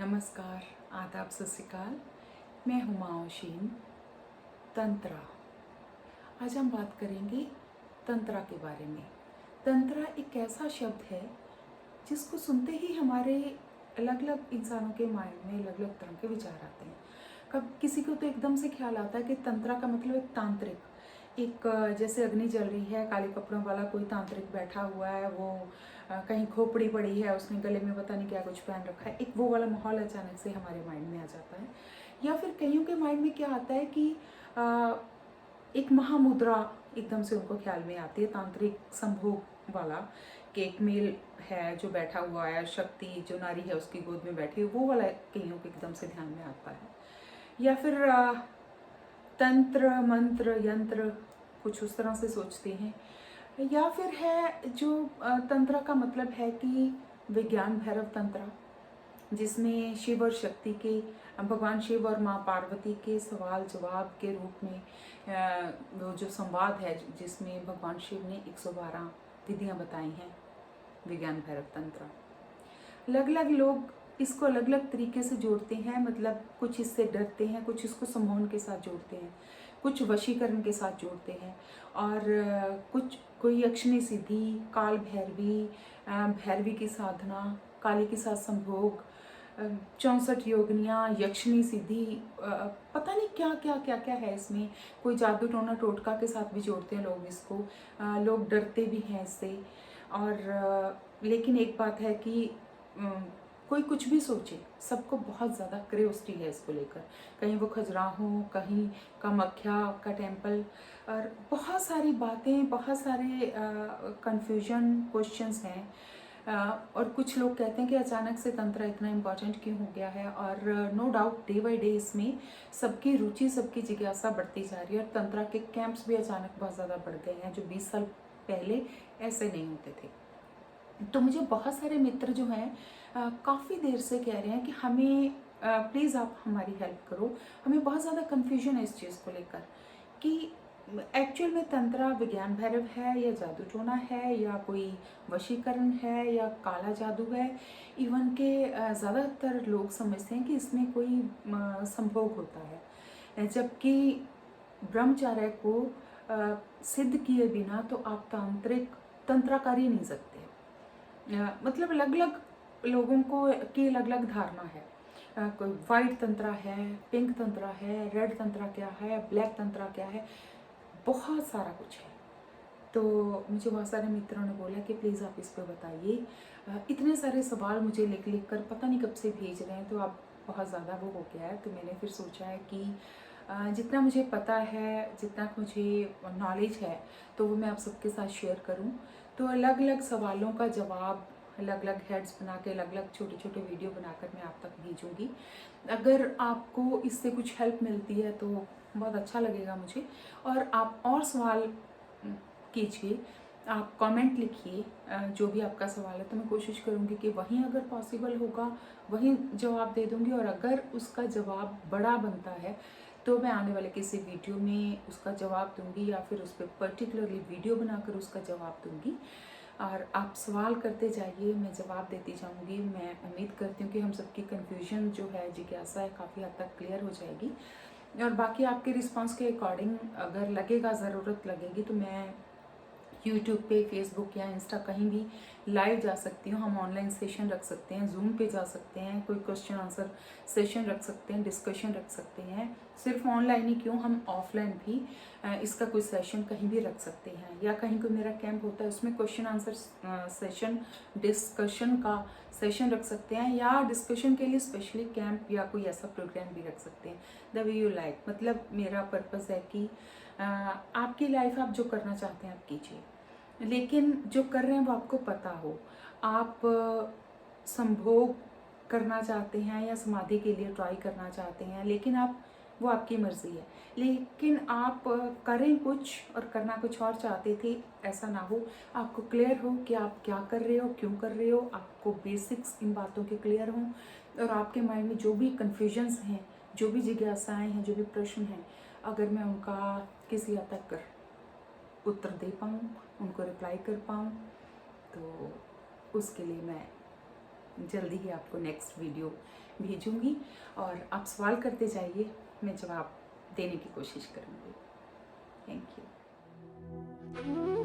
नमस्कार, आदाब, सत श्री अकाल। मैं हुमा ओशीन। तंत्रा। आज हम बात करेंगे तंत्रा के बारे में। तंत्रा एक ऐसा शब्द है जिसको सुनते ही हमारे अलग अलग इंसानों के माइंड में अलग अलग तरह के विचार आते हैं। कब किसी को तो एकदम से ख्याल आता है कि तंत्रा का मतलब एक तांत्रिक, एक जैसे अग्नि जल रही है, काले कपड़ों वाला कोई तांत्रिक बैठा हुआ है, वो कहीं खोपड़ी पड़ी है, उसने गले में पता नहीं क्या कुछ पहन रखा है, एक वो वाला माहौल अचानक से हमारे माइंड में आ जाता है। या फिर कईयों के माइंड में क्या आता है कि एक महामुद्रा एकदम से उनको ख्याल में आती है, तांत्रिक संभोग वाला, कि एक मेल है जो बैठा हुआ है, शक्ति जो नारी है उसकी गोद में बैठी है, वो वाला कईयों के एकदम से ध्यान में आता है। या फिर तंत्र मंत्र यंत्र कुछ उस तरह से सोचते हैं। या फिर है जो तंत्र का मतलब है कि विज्ञान भैरव तंत्र, जिसमें शिव और शक्ति के, भगवान शिव और माँ पार्वती के सवाल जवाब के रूप में वो जो संवाद है, जिसमें भगवान शिव ने 112 विधियाँ बताई हैं, विज्ञान भैरव तंत्र। अलग अलग लोग इसको अलग अलग तरीके से जोड़ते हैं, मतलब कुछ इससे डरते हैं, कुछ इसको सम्मोहन के साथ जोड़ते हैं, कुछ वशीकरण के साथ जोड़ते हैं, और कुछ कोई यक्षिणी सिद्धि, काल भैरवी, भैरवी की साधना, काली के साथ संभोग, 64 योगनियाँ, यक्षिणी सिद्धि, पता नहीं क्या क्या क्या क्या है इसमें। कोई जादू टोना टोटका के साथ भी जोड़ते हैं लोग इसको। लोग डरते भी हैं इससे। और लेकिन एक बात है कि कोई कुछ भी सोचे, सबको बहुत ज़्यादा क्यूरियोसिटी है इसको लेकर। कहीं वो खजुराहो, कहीं कामाख्या का टेम्पल, और बहुत सारी बातें, बहुत सारे कन्फ्यूजन क्वेश्चंस हैं। और कुछ लोग कहते हैं कि अचानक से तंत्र इतना इम्पॉर्टेंट क्यों हो गया है। और no doubt day by day इसमें सबकी रुचि, सबकी जिज्ञासा बढ़ती जा रही है, और तंत्र के कैंप्स भी अचानक बहुत ज़्यादा बढ़ गए हैं, जो 20 साल पहले ऐसे नहीं होते थे। तो मुझे बहुत सारे मित्र जो हैं काफ़ी देर से कह रहे हैं कि हमें प्लीज़ आप हमारी हेल्प करो, हमें बहुत ज़्यादा कन्फ्यूजन है इस चीज़ को लेकर कि एक्चुअल में तंत्रा विज्ञान भैरव है या जादू टोना है या कोई वशीकरण है या काला जादू है। इवन के ज़्यादातर लोग समझते हैं कि इसमें कोई संभोग होता है, जबकि ब्रह्मचार्य को सिद्ध किए बिना तो आप तांत्रिक तंत्रा कर ही नहीं सकते। मतलब अलग अलग लोगों को की अलग अलग धारणा है। कोई वाइट तंत्रा है, पिंक तंत्रा है, रेड तंत्रा क्या है, ब्लैक तंत्रा क्या है, बहुत सारा कुछ है। तो मुझे बहुत सारे मित्रों ने बोला कि प्लीज़ आप इस पर बताइए। इतने सारे सवाल मुझे लिख लिख कर पता नहीं कब से भेज रहे हैं, तो अब बहुत ज़्यादा वो हो गया है। तो मैंने फिर सोचा है कि जितना मुझे पता है, जितना मुझे नॉलेज है, तो वो मैं आप सबके साथ शेयर करूं। तो अलग अलग सवालों का जवाब अलग अलग हेड्स बना के, अलग अलग छोटे छोटे वीडियो बनाकर मैं आप तक भेजूंगी। अगर आपको इससे कुछ हेल्प मिलती है तो बहुत अच्छा लगेगा मुझे। और आप और सवाल कीजिए, आप कमेंट लिखिए, जो भी आपका सवाल है, तो मैं कोशिश करूँगी कि वहीं अगर पॉसिबल होगा वहीं जवाब दे दूँगी। और अगर उसका जवाब बड़ा बनता है तो मैं आने वाले किसी वीडियो में उसका जवाब दूँगी, या फिर उस पर पर्टिकुलरली वीडियो बनाकर उसका जवाब दूँगी। और आप सवाल करते जाइए, मैं जवाब देती जाऊँगी। मैं उम्मीद करती हूँ कि हम सबकी कन्फ्यूजन जो है, जिज्ञासा है, काफ़ी हद तक क्लियर हो जाएगी। और बाकी आपके रिस्पांस के अकॉर्डिंग अगर लगेगा, ज़रूरत लगेगी, तो मैं यूट्यूब पे, फेसबुक या इंस्टा कहीं भी लाइव जा सकती हूँ। हम ऑनलाइन सेशन रख सकते हैं, जूम पे जा सकते हैं, कोई क्वेश्चन आंसर सेशन रख सकते हैं, डिस्कशन रख सकते हैं। सिर्फ ऑनलाइन ही क्यों, हम ऑफलाइन भी इसका कोई सेशन कहीं भी रख सकते हैं। या कहीं कोई मेरा कैंप होता है, उसमें क्वेश्चन आंसर सेशन, डिस्कशन का सेशन रख सकते हैं, या डिस्कशन के लिए स्पेशली कैंप या कोई ऐसा प्रोग्राम भी रख सकते हैं। The way you like. मतलब मेरा पर्पज़ है कि आपकी लाइफ आप जो करना चाहते हैं आप कीजिए, लेकिन जो कर रहे हैं वो आपको पता हो। आप संभोग करना चाहते हैं या समाधि के लिए ट्राई करना चाहते हैं, लेकिन आप, वो आपकी मर्ज़ी है, लेकिन आप करें कुछ और करना कुछ और चाहते थे, ऐसा ना हो। आपको क्लियर हो कि आप क्या कर रहे हो, क्यों कर रहे हो, आपको बेसिक्स इन बातों के क्लियर हों, और आपके माइंड में जो भी कन्फ्यूजन्स हैं, जो भी जिज्ञासाएँ हैं, जो भी प्रश्न हैं, अगर मैं उनका किसी हद तक उत्तर दे पाऊँ, उनको रिप्लाई कर पाऊँ, तो उसके लिए मैं जल्दी ही आपको नेक्स्ट वीडियो भेजूंगी और आप सवाल करते जाइए, मैं जवाब देने की कोशिश करूंगी। Thank you.